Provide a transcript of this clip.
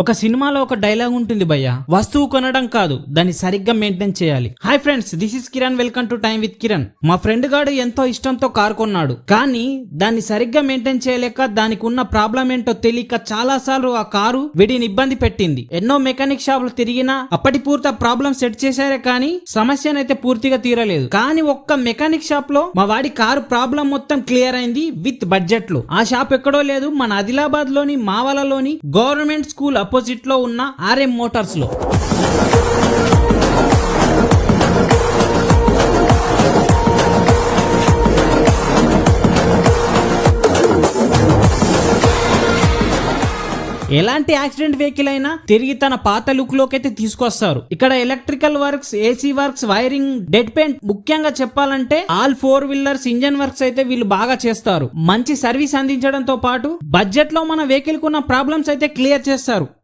ఒక సినిమాలో ఒక డైలాగ్ ఉంటుంది భయ్య, వస్తువు కొనడం కాదు దాన్ని సరిగ్గా మెయింటైన్ చేయాలి. Hi friends, this is Kiran, welcome to time with Kiran. మా ఫ్రెండ్ గాడు ఎంతో ఇష్టంతో కారు కొన్నాడు, కానీ దాన్ని సరిగ్గా మెయింటైన్ చేయలేక దానికి ఉన్న ప్రాబ్లం ఏంటో తెలియక చాలా సార్లు ఆ కారు వీడిని ఇబ్బంది పెట్టింది. ఎన్నో మెకానిక్ షాపులు తిరిగినా అప్పటి పూర్తి ప్రాబ్లం సెట్ చేశారే కానీ సమస్యనైతే పూర్తిగా తీరలేదు. కానీ ఒక్క మెకానిక్ షాప్ లో మా వాడి కారు ప్రాబ్లం మొత్తం క్లియర్ అయింది విత్ బడ్జెట్ లో. ఆ షాప్ ఎక్కడో లేదు, మన ఆదిలాబాద్ లోని మావలలోని గవర్నమెంట్ స్కూల్ అపోజిట్ లో ఉన్న ఆర్ఎం మోటార్స్ లో. ఎలాంటి యాక్సిడెంట్ వెహికల్ అయినా తిరిగి తన పాత లుక్ లోకి అయితే తీసుకొస్తారు. ఇక్కడ electrical works, AC works, wiring, dead paint, ముఖ్యంగా చెప్పాలంటే ఆల్ 4 వీలర్స్ ఇంజన్ వర్క్స్ అయితే వీళ్ళు బాగా చేస్తారు. మంచి సర్వీస్ అందించడంతో పాటు బడ్జెట్ లో మన వెహికల్ కున్న ప్రాబ్లమ్స్ అయితే క్లియర్ చేస్తారు.